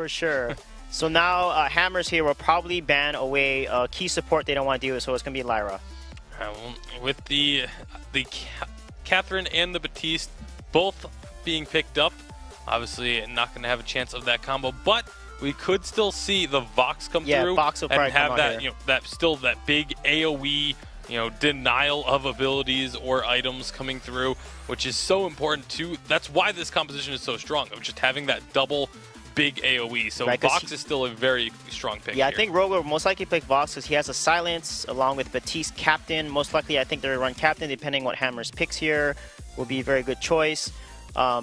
for sure. So now Hammers here will probably ban away key support they don't want to do, so it's going to be Lyra. Well, with the Catherine and the Batiste both being picked up, obviously not going to have a chance of that combo, but we could still see the Vox come through Vox will and have that, here. that big AoE, denial of abilities or items coming through, which is so important too. That's why this composition is so strong, of just having that double big AoE. So right, Vox is still a very strong pick. Yeah, here. I think Rogue will most likely pick Vox because he has a silence along with Batiste Captain. Most likely, I think they'll run Captain depending what Hammers picks here. Will be a very good choice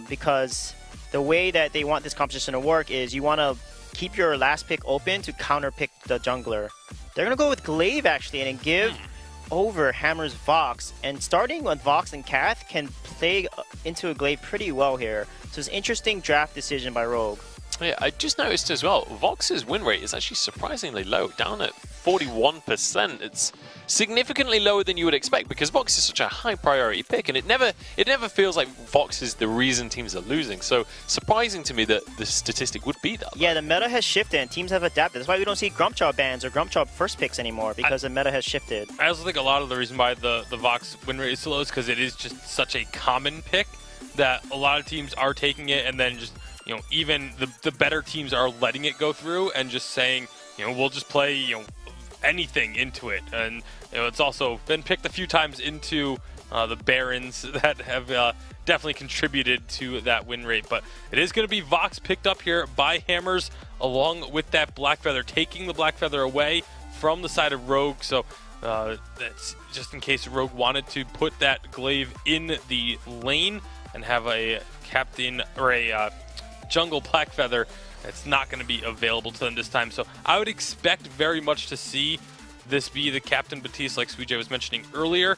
because the way that they want this composition to work is you want to keep your last pick open to counter pick the jungler. They're going to go with Glaive actually and give over Hammer's Vox. And starting with Vox and Cath can play into a Glaive pretty well here. So it's an interesting draft decision by Rogue. Yeah, I just noticed as well, Vox's win rate is actually surprisingly low, down at 41%. It's significantly lower than you would expect because Vox is such a high priority pick, and it never feels like Vox is the reason teams are losing. So surprising to me that the statistic would be that. Yeah, the meta has shifted and teams have adapted. That's why we don't see Grumpjob bans or Grumpjob first picks anymore, because the meta has shifted. I also think a lot of the reason why the Vox win rate is so low is because it is just such a common pick that a lot of teams are taking it, and then just even the better teams are letting it go through and just saying, we'll just play, anything into it. And, it's also been picked a few times into the Barons that have definitely contributed to that win rate. But it is going to be Vox picked up here by Hammers along with that Black Feather, taking the Black Feather away from the side of Rogue. So that's just in case Rogue wanted to put that Glaive in the lane and have a Captain or a jungle Black Feather. It's not going to be available to them this time. So I would expect very much to see this be the Captain Batiste, like Sweetjay was mentioning earlier,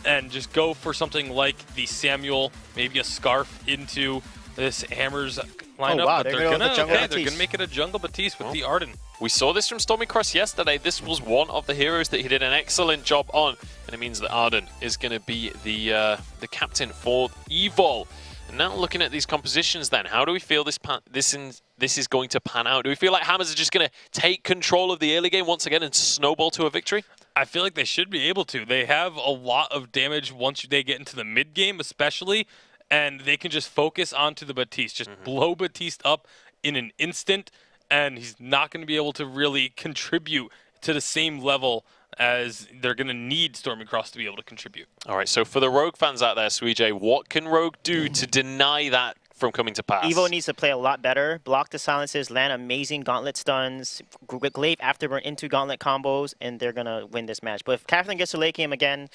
and just go for something like the Samuel, maybe a Scarf into this Hammers lineup. Oh, wow. But they're going to make it a jungle Batiste with the Arden. We saw this from Stormy Cross yesterday. This was one of the heroes that he did an excellent job on, and it means that Arden is going to be the captain for Evil. And now looking at these compositions then, how do we feel this is going to pan out? Do we feel like Hammers are just going to take control of the early game once again and snowball to a victory? I feel like they should be able to. They have a lot of damage once they get into the mid game especially, and they can just focus onto the Batiste. Just blow Batiste up in an instant, and he's not going to be able to really contribute to the same level as they're going to need Stormy Cross to be able to contribute. All right, so for the Rogue fans out there, Sweetjay, what can Rogue do to deny that from coming to pass? Evo needs to play a lot better, block the silences, land amazing gauntlet stuns, Glaive afterburn into gauntlet combos, and they're going to win this match. But if Catherine gets to late game again,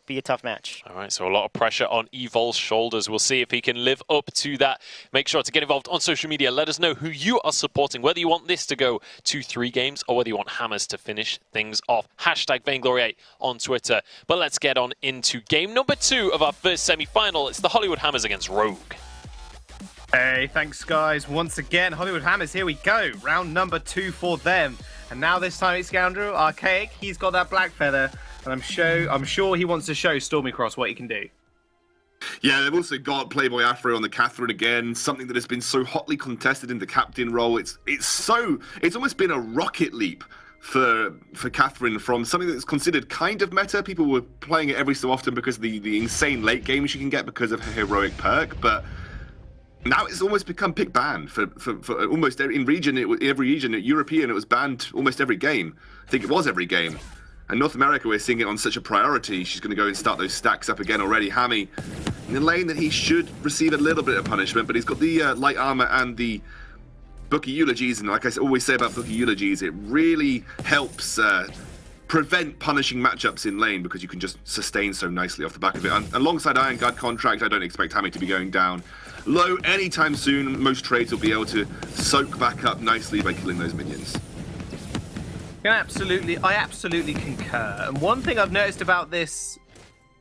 be a tough match. All right, so a lot of pressure on Evol's shoulders. We'll see if he can live up to that. Make sure to get involved on social media. Let us know who you are supporting, whether you want this to go to 3 games or whether you want Hammers to finish things off. Hashtag Vainglory8 on Twitter. But let's get on into game number 2 of our first semi-final. It's the Hollywood Hammers against Rogue. Hey, thanks guys. Once again, Hollywood Hammers, here we go. Round number 2 for them. And now this time it's Scoundrel, Archaic. He's got that Black Feather. And I'm sure he wants to show Stormy Cross what he can do. Yeah, they've also got Playboy Afro on the Catherine again, something that has been so hotly contested in the captain role. It's almost been a rocket leap for Catherine from something that's considered kind of meta. People were playing it every so often because of the insane late game she can get because of her heroic perk, but now it's almost become pick banned for almost every region. European, it was banned almost every game. I think it was every game. And North America, we're seeing it on such a priority. She's going to go and start those stacks up again already. Hammy in the lane that he should receive a little bit of punishment, but he's got the light armor and the Bookie Eulogies. And like I always say about Bookie Eulogies, it really helps prevent punishing matchups in lane because you can just sustain so nicely off the back of it. And alongside Iron Guard contract, I don't expect Hammy to be going down low anytime soon. Most trades will be able to soak back up nicely by killing those minions. Yeah, I absolutely concur. And one thing I've noticed about this,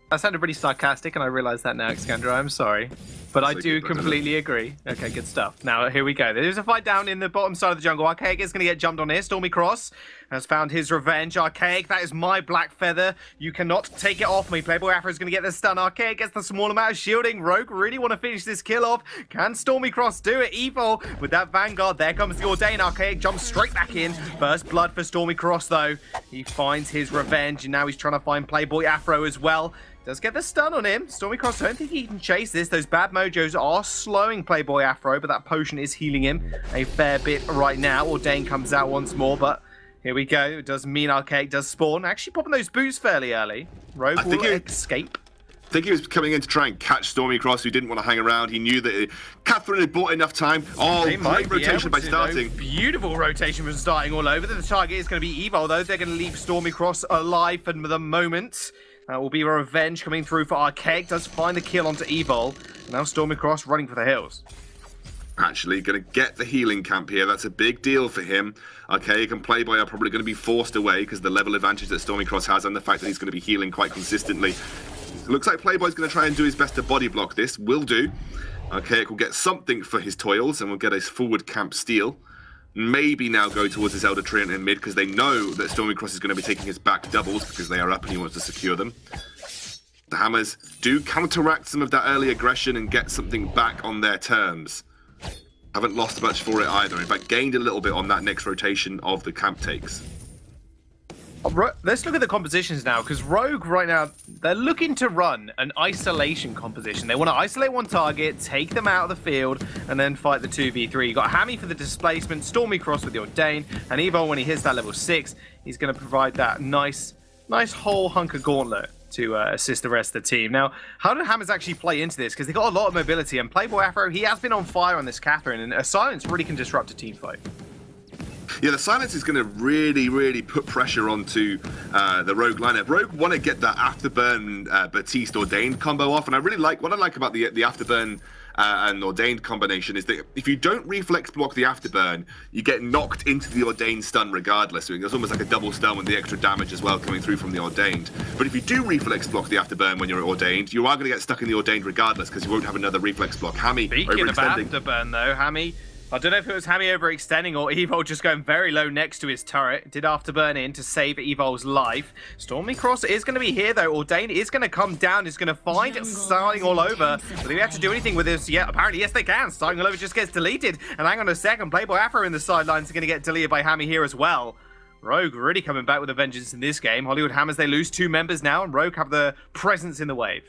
I sounded really sarcastic, and I realise that now, Xcandra, I'm sorry. But I So do good, but completely agree. Okay, good stuff. Now, here we go. There's a fight down in the bottom side of the jungle. Archaic is going to get jumped on here. Stormy Cross has found his revenge. Archaic, that is my black feather. You cannot take it off me. Playboy Afro is going to get the stun. Archaic gets the small amount of shielding. Rogue really want to finish this kill off. Can Stormy Cross do it? Evo with that Vanguard. There comes the Ordain. Archaic jumps straight back in. First blood for Stormy Cross, though. He finds his revenge, and now he's trying to find Playboy Afro as well. Does get the stun on him. Stormy Cross, I don't think he can chase this. Those bad mojos are slowing Playboy Afro, but that potion is healing him a fair bit right now. Ordain comes out once more, but here we go. It does mean Archaic does spawn. Actually popping those boots fairly early. Rogue will escape. I think he was coming in to try and catch Stormy Cross, who didn't want to hang around. He knew that Catherine had bought enough time. Oh, great rotation by starting. Beautiful rotation from starting all over. The target is going to be Evo, though. They're going to leave Stormy Cross alive for the moment. Will be a revenge coming through for Archaic. Does find the kill onto Evil. Now Stormy Cross running for the hills. Actually going to get the healing camp here. That's a big deal for him. Archaic and Playboy are probably going to be forced away because the level advantage that Stormy Cross has and the fact that he's going to be healing quite consistently. Looks like Playboy's going to try and do his best to body block this. Will do. Archaic will get something for his toils and will get a forward camp steal. Maybe now go towards his Elder Treant in mid because they know that Stormy Cross is going to be taking his back doubles because they are up and he wants to secure them. The Hammers do counteract some of that early aggression and get something back on their terms. Haven't lost much for it either. In fact, gained a little bit on that next rotation of the camp takes. Let's look at the compositions now, because Rogue right now, they're looking to run an isolation composition. They want to isolate one target, take them out of the field, and then fight the 2v3. You got Hammy for the displacement, Stormy Cross with the Ordain, and Evo, when he hits that level 6, he's going to provide that nice whole hunk of gauntlet to assist the rest of the team. Now, how do Hammers actually play into this? Because they've got a lot of mobility, and Playboy Afro, he has been on fire on this Catherine, and a silence really can disrupt a team fight. Yeah, the silence is going to really put pressure onto the Rogue lineup. Rogue want to get that Afterburn Baptiste Ordained combo off, and I really like what I like about the Afterburn and Ordained combination is that if you don't reflex block the Afterburn, you get knocked into the Ordained stun regardless. So it's almost like a double stun with the extra damage as well coming through from the Ordained. But if you do reflex block the Afterburn when you're Ordained, you are going to get stuck in the Ordained regardless because you won't have another reflex block. Hammy Speaking of overextending. Afterburn though, Hammy, I don't know if it was Hammy overextending or Evo just going very low next to his turret. Did Afterburn in to save Evo's life. Stormy Cross is going to be here though. Ordain is going to come down, is going to find Starting All Over. Do they have to do anything with this yet? Apparently, yes they can. Starting All Over just gets deleted. And hang on a second, Playboy Afro in the sidelines is going to get deleted by Hammy here as well. Rogue really coming back with a vengeance in this game. Hollywood Hammers, they lose 2 members now, and Rogue have the presence in the wave.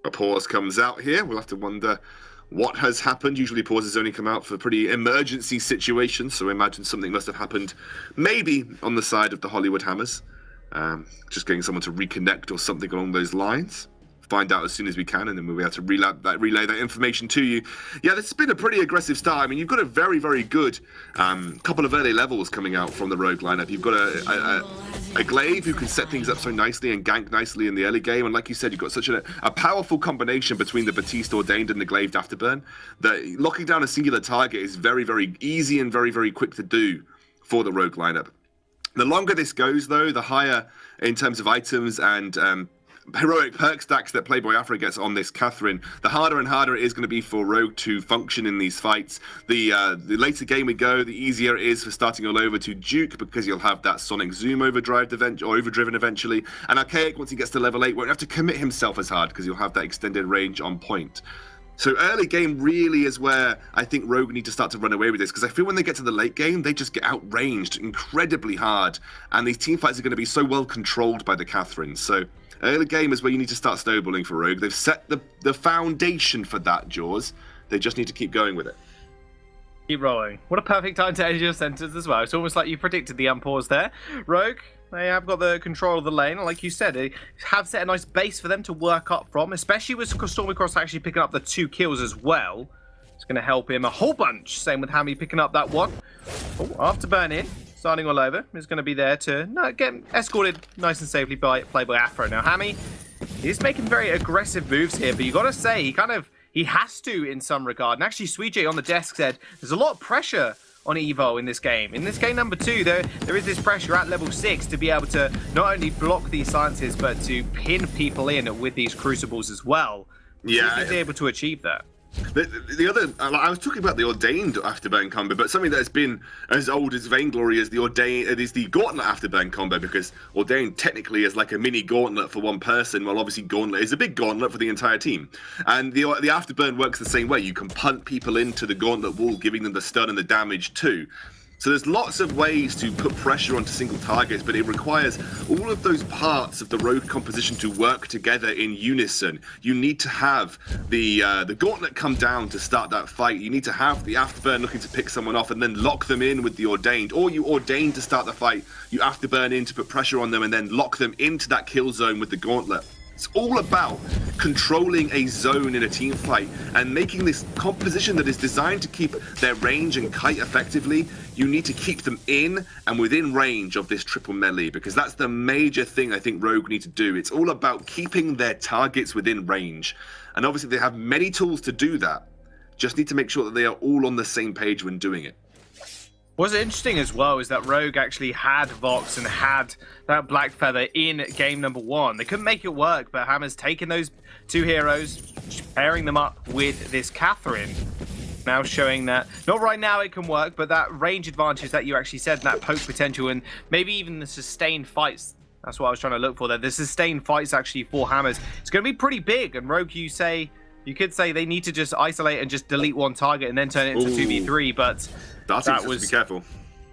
A pause comes out here. We'll have to wonder what has happened. Usually pauses only come out for pretty emergency situations, so I imagine something must have happened maybe on the side of the Hollywood Hammers. Just getting someone to reconnect or something along those lines. Find out as soon as we can, and then we'll be able to relay that information to you. Yeah, this has been a pretty aggressive start. I mean, you've got a very good couple of early levels coming out from the Rogue lineup. You've got a Glaive who can set things up so nicely and gank nicely in the early game, and like you said, you've got such a powerful combination between the Baptiste Ordained and the Glaved Afterburn that locking down a singular target is very easy and very quick to do for the Rogue lineup. The longer this goes, though, the higher in terms of items and heroic perk stacks that Playboy Afro gets on this Catherine, the harder and harder it is going to be for Rogue to function in these fights. The later game we go, the easier it is for Starting All Over to juke because you'll have that Sonic Zoom overdriven eventually. And Archaic, once he gets to level 8, won't have to commit himself as hard because you'll have that extended range on point. So early game really is where I think Rogue need to start to run away with this, because I feel when they get to the late game, they just get outranged incredibly hard, and these team fights are going to be so well controlled by the Catherine. So early game is where you need to start snowballing for Rogue. They've set the foundation for that, Jaws. They just need to keep going with it. Keep rolling. What a perfect time to end your sentence as well. It's almost like you predicted the unpause there. Rogue, they have got the control of the lane. Like you said, they have set a nice base for them to work up from, especially with Stormy Cross actually picking up the 2 kills as well. It's going to help him a whole bunch. Same with Hammy picking up that one. Oh, Afterburn in. Starting All Over is going to be there to get escorted nice and safely by Playboy Afro. Now, Hammy is making very aggressive moves here, but you got to say, he has to in some regard. And actually, Sweet J on the desk said there's a lot of pressure on Evo in this game. In this game number 2, there is this pressure at level 6 to be able to not only block these silences, but to pin people in with these crucibles as well. Yeah. He's able to achieve that. The other, I was talking about the Ordained Afterburn combo, but something that has been as old as Vainglory is the Ordained, is the Gauntlet Afterburn combo, because Ordained technically is like a mini Gauntlet for one person, while obviously Gauntlet is a big Gauntlet for the entire team. And the Afterburn works the same way. You can punt people into the Gauntlet wall, giving them the stun and the damage too. So there's lots of ways to put pressure onto single targets, but it requires all of those parts of the rogue composition to work together in unison. You need to have the Gauntlet come down to start that fight. You need to have the Afterburn looking to pick someone off and then lock them in with the Ordained. Or you Ordain to start the fight, you Afterburn in to put pressure on them and then lock them into that kill zone with the Gauntlet. It's all about controlling a zone in a team fight and making this composition that is designed to keep their range and kite effectively. You need to keep them in and within range of this triple melee, because that's the major thing I think Rogue need to do. It's all about keeping their targets within range. And obviously they have many tools to do that. Just need to make sure that they are all on the same page when doing it. What's interesting as well is that Rogue actually had Vox and had that Black Feather in game number 1. They couldn't make it work, but Hammer's taken those two heroes, pairing them up with this Catherine. Now showing that, not right now it can work, but that range advantage that you actually said, and that poke potential, and maybe even the sustained fights. That's what I was trying to look for there. The sustained fights actually for Hammers. It's going to be pretty big, and Rogue, you could say they need to just isolate and just delete one target and then turn it into 2v3, but that was be careful.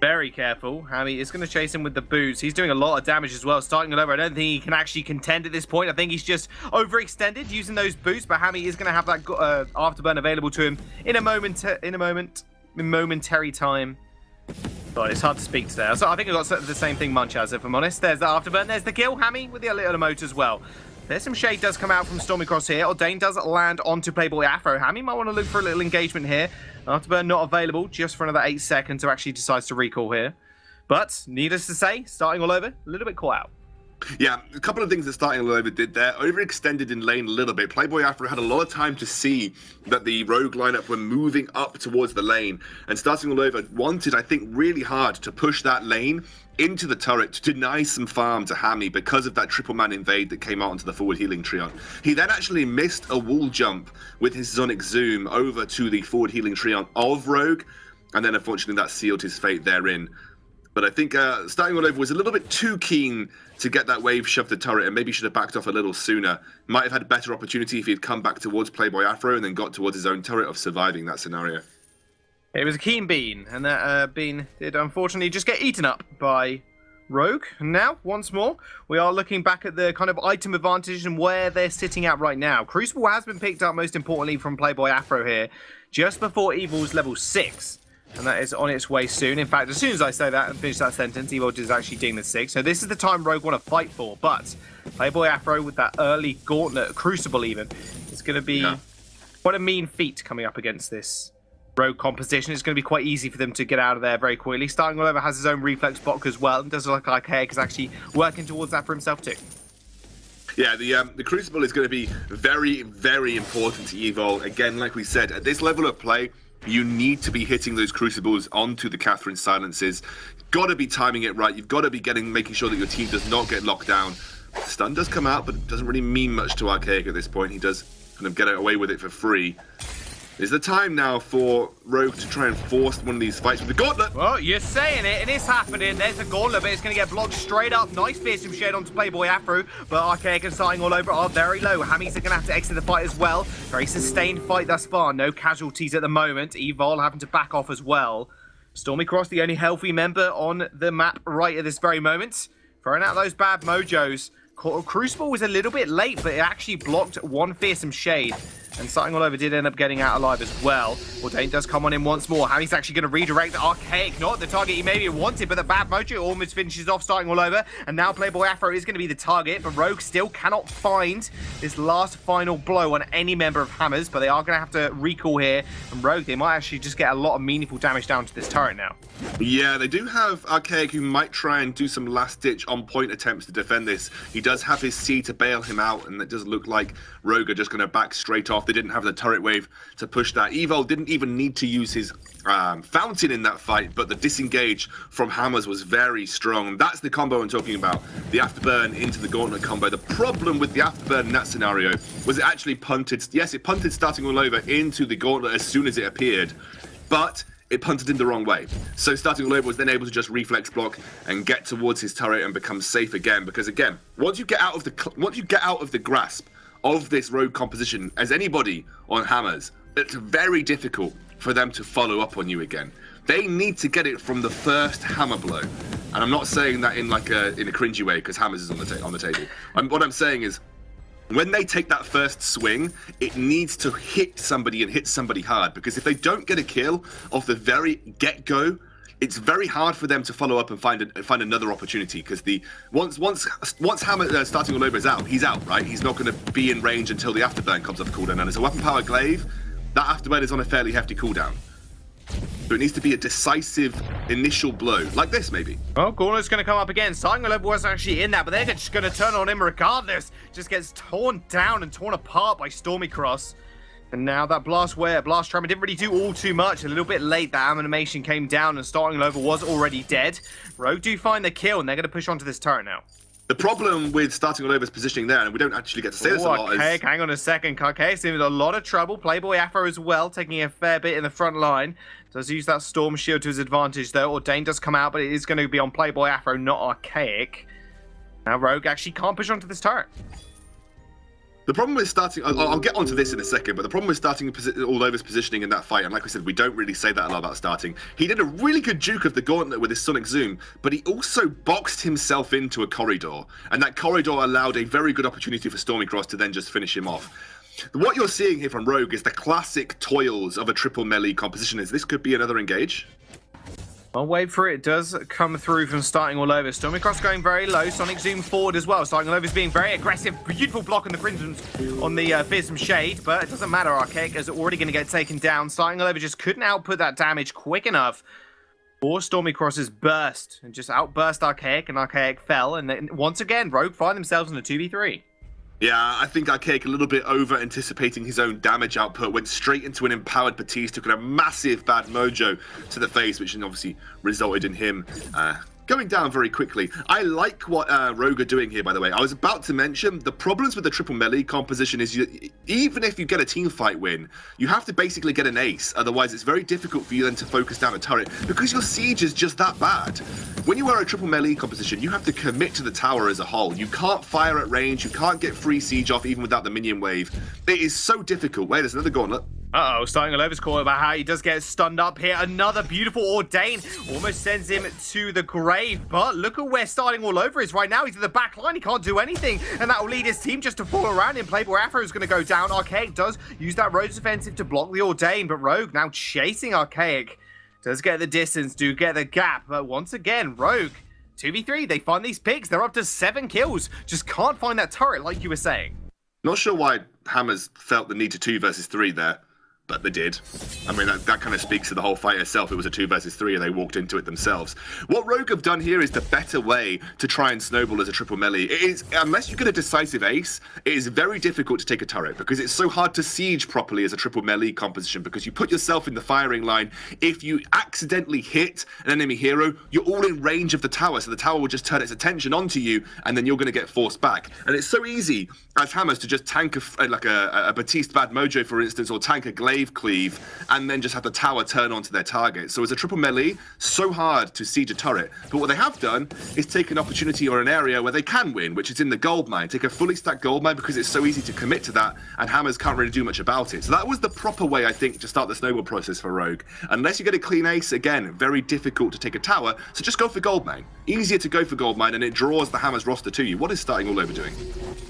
Very careful. Hammy is going to chase him with the boots. He's doing a lot of damage as well, starting it over. I don't think he can actually contend at this point. I think he's just overextended using those boots, but Hammy is going to have that afterburn available to him in a momentary time. God, it's hard to speak today. So I think I got the same thing Munch has, if I'm honest. There's the afterburn. There's the kill. Hammy with the little emote as well. There's some shade does come out from Stormy Cross here. Ordain does land onto Playboy Afro. Hammy might want to look for a little engagement here. Afterburn not available just for another 8 seconds, so actually decides to recall here. But needless to say, starting all over, a little bit caught out. Yeah, a couple of things that Starting All Over did there. Overextended in lane a little bit. Playboy Afro had a lot of time to see that the Rogue lineup were moving up towards the lane. And Starting All Over wanted, I think, really hard to push that lane into the turret to deny some farm to Hammy because of that triple man invade that came out onto the forward healing Treant. He then actually missed a wall jump with his Sonic Zoom over to the forward healing Treant of Rogue. And then unfortunately that sealed his fate therein. But I think Starting All Over was a little bit too keen to get that wave shoved the turret and maybe should have backed off a little sooner. Might have had a better opportunity if he had come back towards Playboy Afro and then got towards his own turret of surviving that scenario. It was a keen bean, and that bean did unfortunately just get eaten up by Rogue. And now, once more, we are looking back at the kind of item advantage and where they're sitting at right now. Crucible has been picked up, most importantly, from Playboy Afro here, just before Evil's level 6. And that is on its way soon. In fact, as soon as I say that and finish that sentence, Evil is actually doing the 6. So this is the time Rogue want to fight for. But Playboy Afro with that early Gauntlet, Crucible even, it's going to be quite a mean feat coming up against this Rogue composition. It's going to be quite easy for them to get out of there very quickly. Starting All Over has his own reflex block as well, and does look like Hayek is actually working towards that for himself too. Yeah, the Crucible is going to be very, very important to Evil. Again, like we said, at this level of play, you need to be hitting those Crucibles onto the Catherine silences. Got to be timing it right. You've got to be making sure that your team does not get locked down. Stun does come out, but it doesn't really mean much to Archaic at this point. He does kind of get away with it for free. Is the time now for Rogue to try and force one of these fights with the Gauntlet? Well, you're saying it, and it's happening. There's the Gauntlet, but it's going to get blocked straight up. Nice fearsome shade onto Playboy Afro, but Archaic and Starting All Over are very low. Hammies are going to have to exit the fight as well. Very sustained fight thus far. No casualties at the moment. Evol having to back off as well. Stormy Cross, the only healthy member on the map right at this very moment. Throwing out those bad mojos. Crucible was a little bit late, but it actually blocked one fearsome shade. And Starting All Over did end up getting out alive as well. Ordain does come on in once more. Hammy's actually going to redirect Archaic, not the target he maybe wanted, but the bad mojo almost finishes off Starting All Over. And now Playboy Afro is going to be the target, but Rogue still cannot find this last final blow on any member of Hammers, but they are going to have to recall here. And Rogue, they might actually just get a lot of meaningful damage down to this turret now. Yeah, they do have Archaic who might try and do some last-ditch on-point attempts to defend this. He does have his C to bail him out, and it does look like Rogue are just going to back straight off off. They didn't have the turret wave to push that. Evo didn't even need to use his fountain in that fight, but the disengage from Hammers was very strong. That's the combo I'm talking about. The afterburn into the gauntlet combo. The problem with the afterburn in that scenario was it actually punted. Yes, it punted starting all over into the gauntlet as soon as it appeared, but it punted in the wrong way. So starting all over was then able to just reflex block and get towards his turret and become safe again. Because again, once you get out of the grasp of this rogue composition as anybody on Hammers, it's very difficult for them to follow up on you again. They need to get it from the first hammer blow. And I'm not saying that in like a cringy way because Hammers is on the table. What I'm saying is, when they take that first swing, it needs to hit somebody and hit somebody hard, because if they don't get a kill off the very get-go, it's very hard for them to follow up and find another opportunity, because once Hammer starting all over is out, he's out, right? He's not going to be in range until the afterburn comes off cooldown, and as a weapon power glaive, that afterburn is on a fairly hefty cooldown. So it needs to be a decisive initial blow, like this maybe. Well, Gauntlet's going to come up again. Starting level was actually in that, but they're just going to turn on him regardless. Just gets torn down and torn apart by Stormy Cross. And now that blast tremor didn't really do all too much. A little bit late, that animation came down and Starting level was already dead. Rogue do find the kill, and they're going to push onto this turret now. The problem with starting all over's positioning there, and we don't actually get to say this a lot, is... Hang on a second. Karkake's in a lot of trouble. Playboy Afro as well, taking a fair bit in the front line. Does use that Storm Shield to his advantage, though. Ordain does come out, but it is going to be on Playboy Afro, not Archaic. Now Rogue actually can't push onto this turret. The problem with starting... I'll get onto this in a second, but the problem with starting all over's positioning in that fight, and like we said, we don't really say that a lot about starting. He did a really good juke of the gauntlet with his Sonic Zoom, but he also boxed himself into a corridor, and that corridor allowed a very good opportunity for Stormy Cross to then just finish him off. What you're seeing here from Rogue is the classic toils of a triple melee composition. This could be another engage. I'll wait for it. It does come through from starting all over. Stormy Cross going very low. Sonic Zoom forward as well. Starting all over is being very aggressive. Beautiful block on the Crimson on the Fearsome Shade, but it doesn't matter. Archaic is already going to get taken down. Starting all over just couldn't output that damage quick enough for Stormy Cross's burst, and just outburst Archaic, and Archaic fell. And then once again, Rogue find themselves in a 2v3. Yeah, I think Archaic, a little bit over anticipating his own damage output, went straight into an empowered Batiste, took a massive bad mojo to the face, which obviously resulted in him going down very quickly. I like what Rogue are doing here, by the way. I was about to mention the problems with the triple melee composition is even if you get a team fight win, you have to basically get an ace. Otherwise, it's very difficult for you then to focus down a turret because your siege is just that bad. When you are a triple melee composition, you have to commit to the tower as a whole. You can't fire at range. You can't get free siege off even without the minion wave. It is so difficult. Wait, there's another gauntlet. Uh-oh, starting all over's call about how he does get stunned up here. Another beautiful Ordain almost sends him to the grave. But look at where starting all over is right now. He's in the back line. He can't do anything. And that will lead his team just to fall around him. Playboy Afro is going to go down. Archaic does use that Rogue's offensive to block the Ordain. But Rogue now chasing Archaic. Does get the distance, do get the gap. But once again, Rogue, 2v3. They find these picks. They're up to 7 kills. Just can't find that turret like you were saying. Not sure why Hammers felt the need to 2 versus 3 there. But they did. I mean, that kind of speaks to the whole fight itself. It was a 2 versus 3 and they walked into it themselves. What Rogue have done here is the better way to try and snowball as a triple melee. It is, unless you get a decisive ace, it is very difficult to take a turret because it's so hard to siege properly as a triple melee composition because you put yourself in the firing line. If you accidentally hit an enemy hero, you're all in range of the tower, so the tower will just turn its attention onto you and then you're going to get forced back. And it's so easy as Hammers to just tank like a Batiste Bad Mojo, for instance, or tank a Glaive Cleave, and then just have the tower turn onto their target. So as a triple melee, so hard to siege a turret. But what they have done is take an opportunity or an area where they can win, which is in the gold mine. Take a fully stacked gold mine because it's so easy to commit to that, and Hammers can't really do much about it. So that was the proper way, I think, to start the snowball process for Rogue. Unless you get a clean ace, again, very difficult to take a tower, so just go for gold mine. Easier to go for gold mine, and it draws the Hammers roster to you. What is starting all over doing?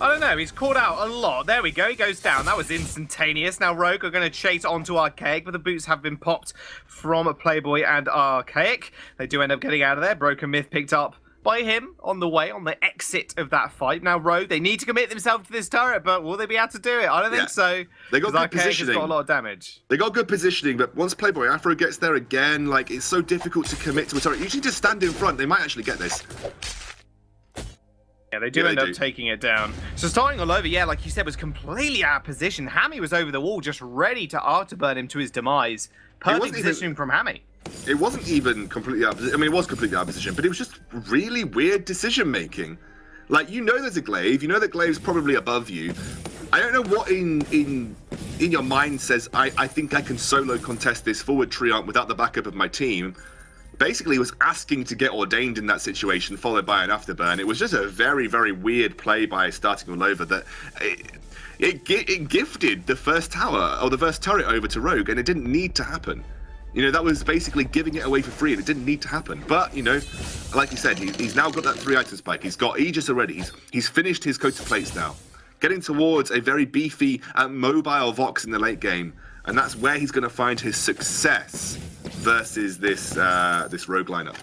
I don't know, he's called out a lot. There we go, he goes down. That was instantaneous. Now Rogue are going to chase onto Archaic, but the boots have been popped from Playboy and Archaic. They do end up getting out of there. Broken Myth picked up by him on the way, on the exit of that fight. Now Rogue, they need to commit themselves to this turret, but will they be able to do it? I don't think so. They got good positioning. Has got a lot of damage. They got good positioning, but once Playboy Afro gets there again, like, it's so difficult to commit to a turret. Usually just stand in front. They might actually get this. Yeah, they do Yeah, end they up do. taking it down. So starting all over, yeah, like you said, was completely out of position. Hammy was over the wall, just ready to afterburn him to his demise. Perfect wasn't even- positioning from Hammy. It wasn't even completely out of position. I mean, it was completely out of position, but it was just really weird decision making. Like, you know there's a glaive, you know that glaive's probably above you. I don't know what in your mind says, I think I can solo contest this forward triumph without the backup of my team. Basically was asking to get ordained in that situation, followed by an afterburn. It was just a very, very weird play by starting all over that it gifted the first tower, or the first turret over to Rogue, and it didn't need to happen. You know, that was basically giving it away for free, and it didn't need to happen. But, you know, like you said, he's now got that 3-item spike. He's got Aegis already. He's finished his coat of plates now. Getting towards a very beefy and mobile Vox in the late game. And that's where he's going to find his success versus this Rogue lineup.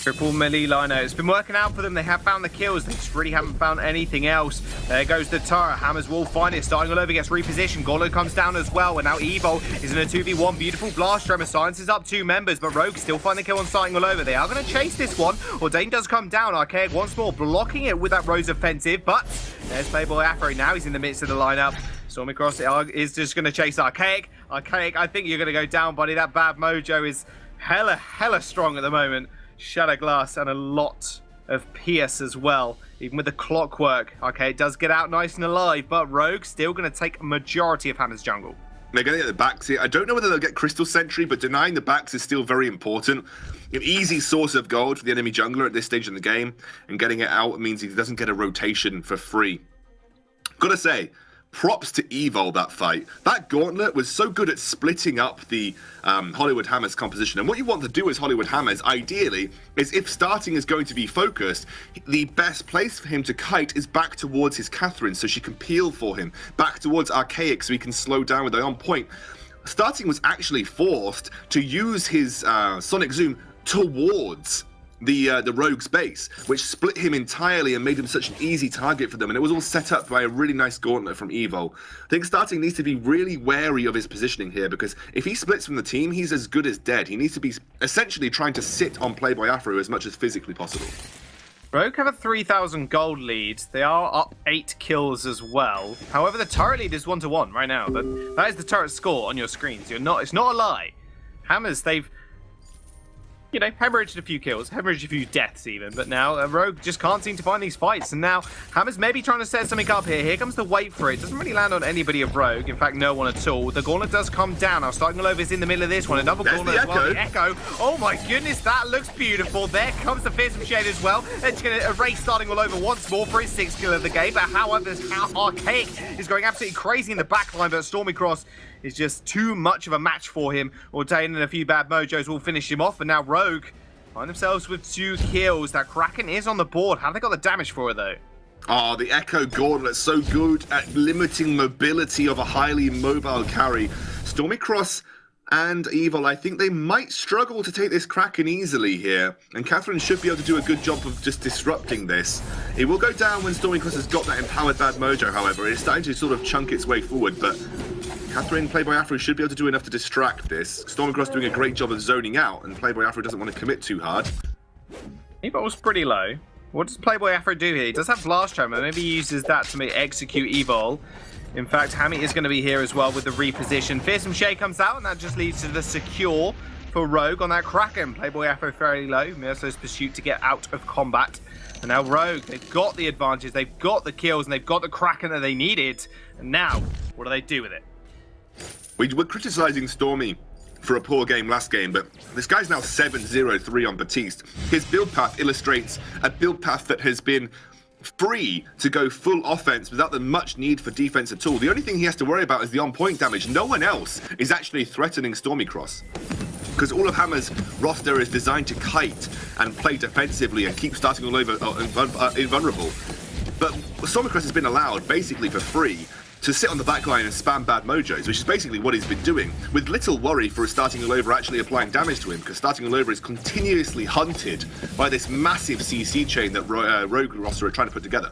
Triple melee liner. It's been working out for them. They have found the kills. They just really haven't found anything else. There goes the turret. Hammers will find it. Starting all over, gets repositioned. Gauntlet comes down as well. And now Evo is in a 2v1. Beautiful blast tremor. Silences up 2 members, but Rogue still find the kill on starting all over. They are going to chase this one. Ordain does come down. Archaic once more blocking it with that Rose offensive, but there's Playboy Afro. Now he's in the midst of the lineup. Stormycross is just going to chase Archaic. Archaic, I think you're going to go down, buddy. That bad mojo is hella strong at the moment. Shatter Glass and a lot of Pierce as well, even with the clockwork. Okay, it does get out nice and alive, but Rogue still going to take a majority of Hammer's jungle. They're going to get the backs here. I don't know whether they'll get Crystal Sentry, but denying the backs is still very important. An easy source of gold for the enemy jungler at this stage in the game, and getting it out means he doesn't get a rotation for free. Gotta say, props to Evo, that fight. That gauntlet was so good at splitting up the Hollywood Hammers composition. And what you want to do as Hollywood Hammers, ideally, is if starting is going to be focused, the best place for him to kite is back towards his Catherine so she can peel for him, back towards Archaic so he can slow down with the on point. Starting was actually forced to use his Sonic Zoom towards the Rogue's base, which split him entirely and made him such an easy target for them, and it was all set up by a really nice gauntlet from Evo. I think Starting needs to be really wary of his positioning here, because if he splits from the team, he's as good as dead. He needs to be essentially trying to sit on Playboy Afro as much as physically possible. Rogue have a 3,000 gold lead. They are up 8 kills as well. However, the turret lead is 1-1 right now. That is the turret score on your screens. It's not a lie. Hammers, they've, you know, hemorrhaged a few kills, hemorrhaged a few deaths even, but now Rogue just can't seem to find these fights, and now Hammers maybe trying to set something up here. Here comes the wait for it. Doesn't really land on anybody of Rogue, in fact, no one at all. The gauntlet does come down. Now, starting all over is in the middle of this one. Another gauntlet as well, the Echo. Oh my goodness, that looks beautiful. There comes the Fearsome Shade as well. It's going to erase starting all over once more for his 6th kill of the game, but however, Archaic is going absolutely crazy in the backline, but Stormycross is just too much of a match for him. Ordain and a few bad mojos will finish him off, and now Rogue find themselves with 2 kills. That Kraken is on the board. How have they got the damage for it, though? Oh, the Echo Gauntlet, so good at limiting mobility of a highly mobile carry. Stormycross and Evil, I think they might struggle to take this Kraken easily here, and Catherine should be able to do a good job of just disrupting this. It will go down when Stormycross has got that empowered bad mojo, however. It's starting to sort of chunk its way forward, but Catherine, Playboy Afro should be able to do enough to distract this. Stormycross doing a great job of zoning out, and Playboy Afro doesn't want to commit too hard. Evol's pretty low. What does Playboy Afro do here? He does have Blast Tremor. Maybe he uses that to execute Evol. In fact, Hammy is going to be here as well with the reposition. Fearsome Shade comes out, and that just leads to the secure for Rogue on that Kraken. Playboy Afro fairly low. Mercer's pursuit to get out of combat. And now Rogue, they've got the advantage, they've got the kills, and they've got the Kraken that they needed. And now, what do they do with it? We were criticizing Stormy for a poor game last game, but this guy's now 7-0-3 on Batiste. His build path illustrates a build path that has been free to go full offense without the much need for defense at all. The only thing he has to worry about is the on-point damage. No one else is actually threatening Stormycross, because all of Hammer's roster is designed to kite and play defensively and keep starting all over invulnerable. But Stormycross has been allowed, basically for free, to sit on the backline and spam bad mojos, which is basically what he's been doing, with little worry for starting all over actually applying damage to him, because starting all over is continuously hunted by this massive CC chain that Rogue roster are trying to put together.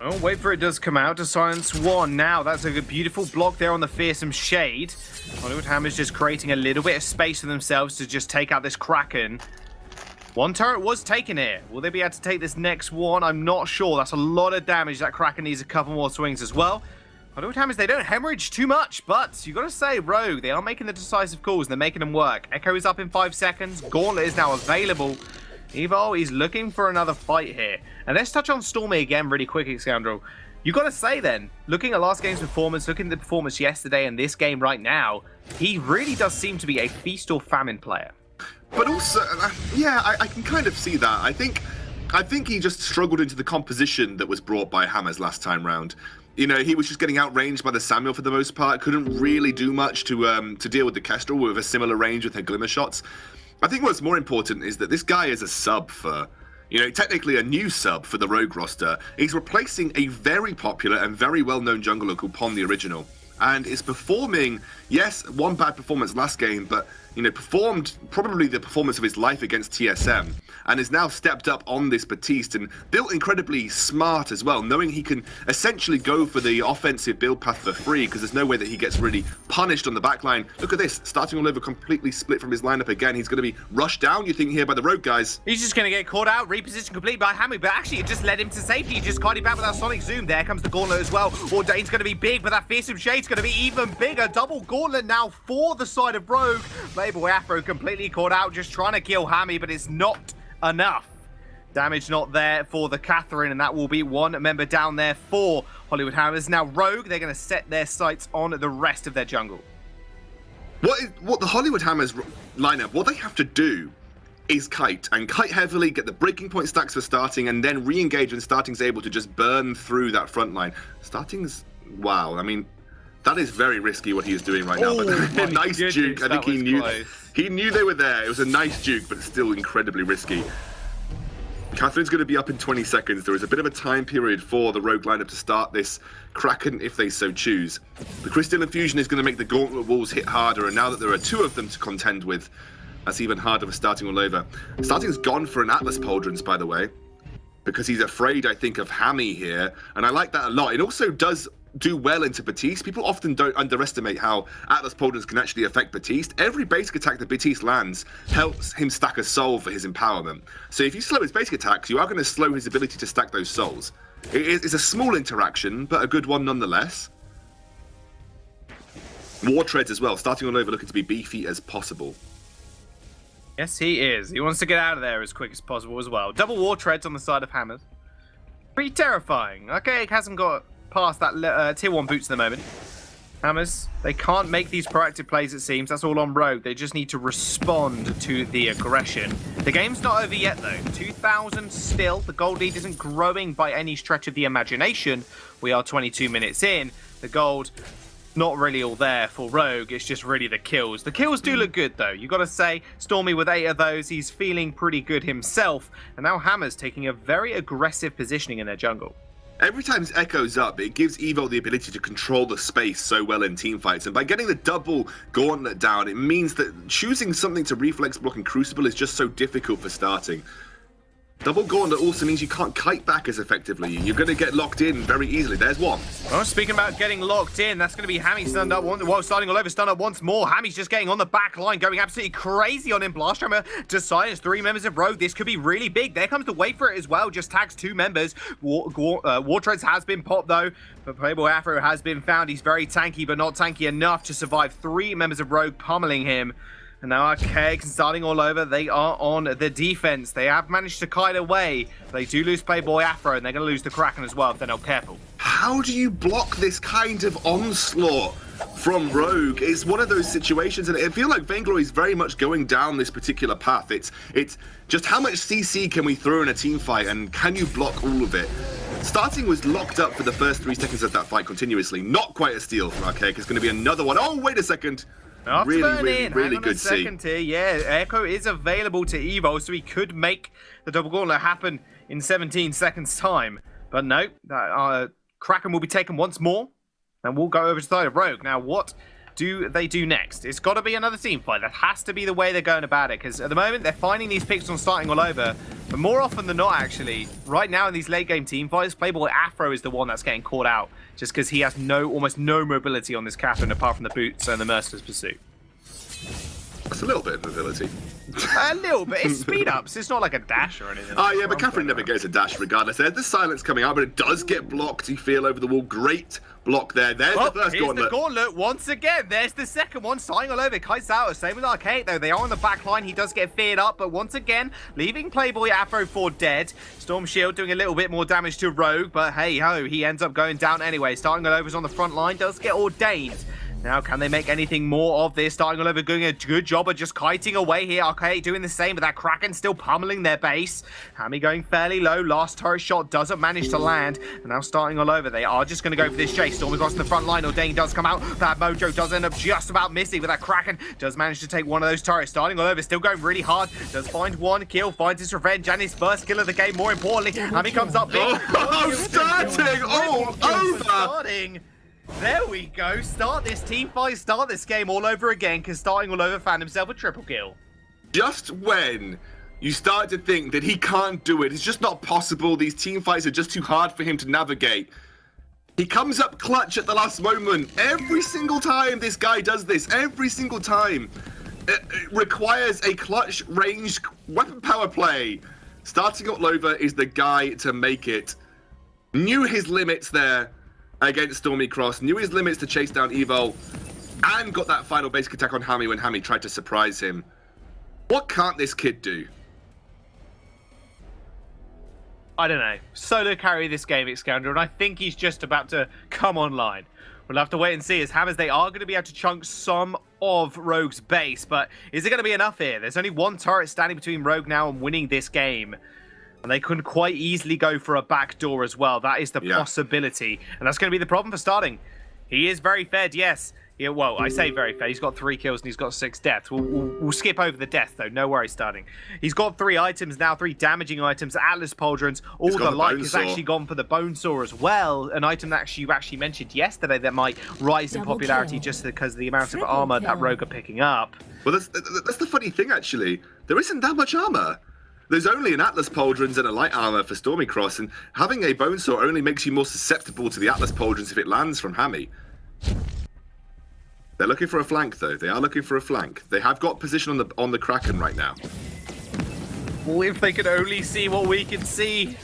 Oh, wait for it does come out to silence one. Now, that's a beautiful block there on the Fearsome Shade. Hollywood Hammer's just creating a little bit of space for themselves to just take out this Kraken. One turret was taken here. Will they be able to take this next one? I'm not sure. That's a lot of damage. That Kraken needs a couple more swings as well. What happens? They don't hemorrhage too much, but you got to say, Rogue, they are making the decisive calls. They're making them work. Echo is up in 5 seconds. Gauntlet is now available. Evo is looking for another fight here. And let's touch on Stormy again really quick, Scoundrel. You got to say then, looking at last game's performance, looking at the performance yesterday and this game right now, he really does seem to be a feast or famine player. But also, yeah, I can kind of see that. I think he just struggled into the composition that was brought by Hammers last time round. You know, he was just getting outranged by the Samuel for the most part. Couldn't really do much to deal with the Kestrel with a similar range with her Glimmer shots. I think what's more important is that this guy is a sub for, you know, technically a new sub for the Rogue roster. He's replacing a very popular and very well-known jungler called Pon the Original. And is performing, yes, one bad performance last game, but, you know, performed probably the performance of his life against TSM, and is now stepped up on this Batiste and built incredibly smart as well, knowing he can essentially go for the offensive build path for free, because there's no way that he gets really punished on the backline. Look at this, starting all over, completely split from his lineup again. He's going to be rushed down, you think, here by the Rogue guys. He's just going to get caught out, repositioned completely by Hammy, but actually it just led him to safety. He just caught him back with that Sonic Zoom. There comes the Gauntlet as well. Ordain's going to be big, but that Fearsome Shade's going to be even bigger. Double Gauntlet now for the side of Rogue. Playboy Afro completely caught out, just trying to kill Hammy, but it's not enough. Damage not there for the Catherine, and that will be one member down there for Hollywood Hammers. Now Rogue, they're going to set their sights on the rest of their jungle. What the Hollywood Hammers lineup, what they have to do is kite, and kite heavily, get the breaking point stacks for starting, and then re-engage when starting's able to just burn through that front line. Starting's, wow, I mean, that is very risky what he is doing right now, but a nice juke. I think he knew they were there. It was a nice juke, but still incredibly risky. Catherine's going to be up in 20 seconds. There is a bit of a time period for the Rogue lineup to start this Kraken if they so choose. The Crystal Infusion is going to make the Gauntlet walls hit harder, and now that there are 2 of them to contend with, that's even harder for starting all over. Starting's gone for an Atlas Pauldrons, by the way, because he's afraid, I think, of Hammy here, and I like that a lot. It also does do well into Batiste. People often don't underestimate how Atlas Pauldrons can actually affect Batiste. Every basic attack that Batiste lands helps him stack a soul for his empowerment. So if you slow his basic attacks, you are going to slow his ability to stack those souls. It's a small interaction, but a good one nonetheless. War Treads as well, starting all over, looking to be beefy as possible. Yes, he is. He wants to get out of there as quick as possible as well. Double War Treads on the side of Hammers. Pretty terrifying. Okay, hasn't got past that tier 1 boots at the moment. Hammers, they can't make these proactive plays, it seems. That's all on Rogue. They just need to respond to the aggression. The game's not over yet, though. 2,000 still. The gold lead isn't growing by any stretch of the imagination. We are 22 minutes in. The gold, not really all there for Rogue. It's just really the kills. The kills do look good, though. You got to say, Stormy with 8 of those, he's feeling pretty good himself. And now Hammers taking a very aggressive positioning in their jungle. Every time Echo's up, it gives Evo the ability to control the space so well in teamfights, and by getting the double Gauntlet down, it means that choosing something to reflex block and Crucible is just so difficult for starting. Double Gauntlet also means you can't kite back as effectively. You're going to get locked in very easily. There's one. Well, speaking about getting locked in, that's going to be Hammy stunned up while starting all over, stunned up once more. Hammy's just getting on the back line, going absolutely crazy on him. Blast Hammer to silence 3 members of Rogue. This could be really big. There comes the wait for it as well. Just tags 2 members. War Treads has been popped though, but Playboy Afro has been found. He's very tanky, but not tanky enough to survive 3 members of Rogue pummeling him. And now Archaic starting all over. They are on the defense. They have managed to kite away. They do lose Playboy Afro, and they're going to lose the Kraken as well if they're not careful. How do you block this kind of onslaught from Rogue? It's one of those situations, and I feel like Vainglory is very much going down this particular path. It's just how much CC can we throw in a team fight, and can you block all of it? Starting was locked up for the first 3 seconds of that fight continuously. Not quite a steal for Archaic. It's going to be another one. Oh, wait a second. Really good second tier. Yeah, Echo is available to Evo, so he could make the double gauntlet happen in 17 seconds time. But no, Kraken will be taken once more, and we'll go over to the side of Rogue. Now, what do they do next? It's got to be another team fight. That has to be the way they're going about it, because at the moment they're finding these picks on starting all over, but more often than not, actually, right now in these late game team fights, Playboy Afro is the one that's getting caught out, just because he has almost no mobility on this Catherine apart from the boots and the Merciless Pursuit. That's a little bit of mobility. A little bit. It's speed ups. It's not like a dash or anything. Oh, yeah, but Catherine never gets a dash regardless. There's the silence coming out, but it does get blocked. You feel over the wall. Great block there. There's the first here's gauntlet. the gauntlet once again. There's the second one. Starting all over. Kites out. Same with Arcade, though. They are on the back line. He does get feared up, but once again, leaving Playboy Afro for dead. Storm Shield doing a little bit more damage to Rogue, but hey ho, he ends up going down anyway. Starting all over's on the front line. Does get ordained. Now, can they make anything more of this? Starting all over, doing a good job of just kiting away here. Okay, doing the same, but that Kraken still pummeling their base. Hammy going fairly low. Last turret shot doesn't manage to land. And now starting all over, they are just going to go for this chase. Storm across the front line. Ordain does come out. That Mojo does end up just about missing, but that Kraken does manage to take one of those turrets. Starting all over, still going really hard. Does find one kill, finds his revenge, and his first kill of the game. More importantly, Hammy comes up big. Starting all over. Starting. There we go. Start this team fight, start this game all over again, because starting all over found himself a triple kill. Just when you start to think that he can't do it, it's just not possible, these team fights are just too hard for him to navigate, he comes up clutch at the last moment. Every single time this guy does this, every single time, it requires a clutch ranged weapon power play. Starting all over is the guy to make it. Knew his limits there against Stormy Cross, knew his limits to chase down Evo, and got that final basic attack on Hammy when Hammy tried to surprise him. What can't this kid do? I don't know. Solo carry this game, Xscoundrel, and I think he's just about to come online. We'll have to wait and see, as Hammers, they are going to be able to chunk some of Rogue's base, but is it going to be enough here? There's only one turret standing between Rogue now and winning this game. And they could quite easily go for a backdoor as well. That is the possibility. And that's going to be the problem for starting. He is very fed, yes. Yeah, well, I say very fed. He's got 3 kills and he's got 6 deaths. We'll skip over the death, though. No worries, starting. He's got 3 items now, 3 damaging items. Atlas Pauldrons. All the like has actually gone for the Bone Saw as well. An item that you actually mentioned yesterday that might rise in popularity just because of the amount of armor that Rogue are picking up. Well, that's the funny thing, actually. There isn't that much armor. There's only an Atlas Pauldrons and a light armor for Stormy Cross, and having a Bone Saw only makes you more susceptible to the Atlas Pauldrons if it lands from Hammy. They're looking for a flank, though. They are looking for a flank. They have got position on the Kraken right now. Well, if they could only see what we can see.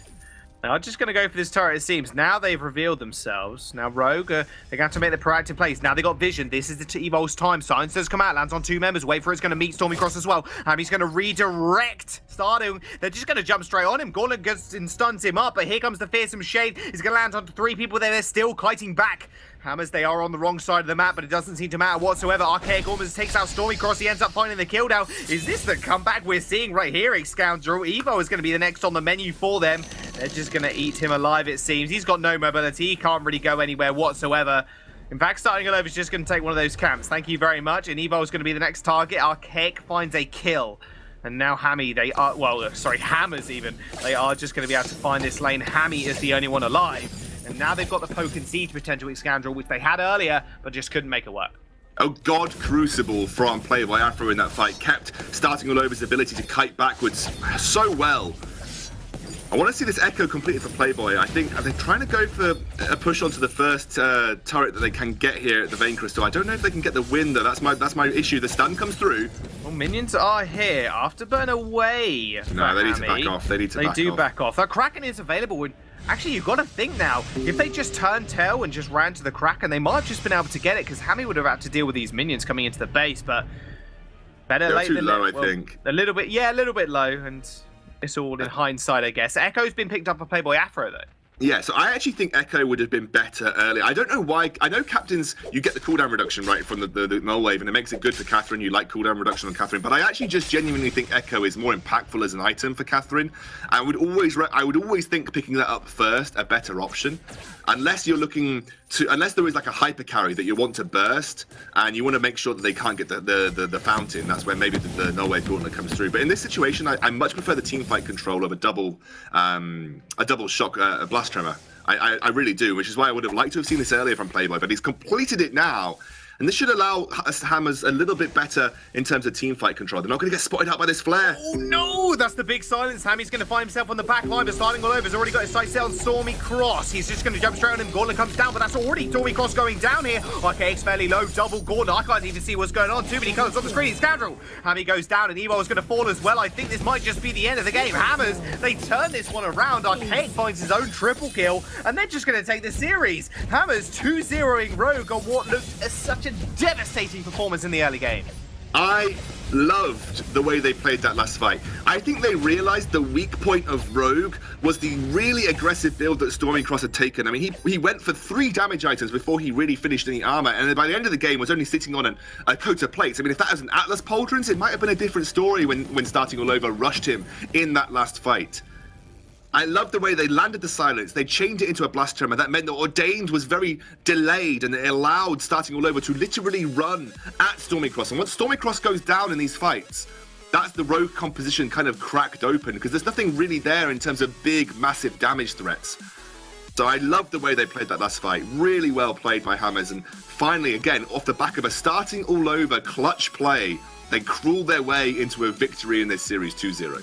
Now, I'm just going to go for this turret, it seems. Now they've revealed themselves. Now, Rogue, they're going to have to make the proactive plays. Now they got vision. This is the Evo's time. Silence does come out, lands on 2 members. Wait for it's going to meet Stormy Cross as well. He's going to redirect. Starting, they're just going to jump straight on him. Gauntlet gets and stuns him up, but here comes the fearsome shade. He's going to land onto 3 people there. They're still kiting back. Hammers, they are on the wrong side of the map, but it doesn't seem to matter whatsoever. Archaic almost takes out Stormy Cross. He ends up finding the kill down. Is this the comeback we're seeing right here, Xscoundrel? Evo is going to be the next on the menu for them. They're just going to eat him alive, it seems. He's got no mobility. He can't really go anywhere whatsoever. In fact, starting all over is just going to take one of those camps. Thank you very much. And Evo is going to be the next target. Archaic finds a kill. And now Hammy, they are, well, sorry, Hammers even. They are just going to be able to find this lane. Hammy is the only one alive. And now they've got the poke and siege potential with Xscoundrel, which they had earlier, but just couldn't make it work. Oh, God Crucible from Playboy Afro in that fight kept starting all over's ability to kite backwards so well. I want to see this Echo completed for Playboy. I think they're trying to go for a push onto the first turret that they can get here at the Vein Crystal. I don't know if they can get the win, though. That's my issue. The stun comes through. Well, minions are here. Afterburn away. No, they need to back off. They do back off. That Kraken is available. Actually, you've got to think now. If they just turned tail and just ran to the Kraken, they might have just been able to get it, because Hammy would have had to deal with these minions coming into the base, but better late than low, I think. A little bit low, and it's all in hindsight, I guess. Echo's been picked up for Playboy Afro, though. Yeah, so I actually think Echo would have been better earlier. I don't know why. I know captains, you get the cooldown reduction, right, from the null wave, and it makes it good for Catherine. You like cooldown reduction on Catherine, but I actually just genuinely think Echo is more impactful as an item for Catherine. I would always think picking that up first a better option, unless you're looking to, unless there is like a hyper carry that you want to burst, and you want to make sure that they can't get the fountain. That's where maybe the null wave gauntlet comes through. But in this situation, I much prefer the team fight control of a double shock blast tremor. I really do, which is why I would have liked to have seen this earlier from Playboy, but he's completed it now. And this should allow Hammers a little bit better in terms of team fight control. They're not going to get spotted out by this flare. Oh no, that's the big silence. Hammy's going to find himself on the back line, but starting all over. He's already got his sights set on Stormy Cross. He's just going to jump straight on him. Gauntlet comes down, but that's already Stormy Cross going down here. Okay, it's fairly low, double Gauntlet. I can't even see what's going on. Too many colours on the screen. Scoundrel. Hammy goes down, and Evo is going to fall as well. I think this might just be the end of the game. Hammers, they turn this one around. Arcade finds his own triple kill, and they're just going to take the series. Hammers 2-0ing Rogue on what looked as such a devastating performance in the early game. I loved the way they played that last fight. I think they realized the weak point of Rogue was the really aggressive build that Stormy Cross had taken. I mean, he went for 3 damage items before he really finished any armor, and by the end of the game was only sitting on a coat of plates. I mean, if that was an Atlas Pauldrons, it might have been a different story when starting all over rushed him in that last fight. I love the way they landed the silence. They chained it into a blast tremor. That meant that Ordained was very delayed, and it allowed starting all over to literally run at Stormy Cross. And once Stormy Cross goes down in these fights, that's the Rogue composition kind of cracked open, because there's nothing really there in terms of big, massive damage threats. So I love the way they played that last fight. Really well played by Hammers. And finally, again, off the back of a starting all over clutch play, they crawled their way into a victory in this series 2-0.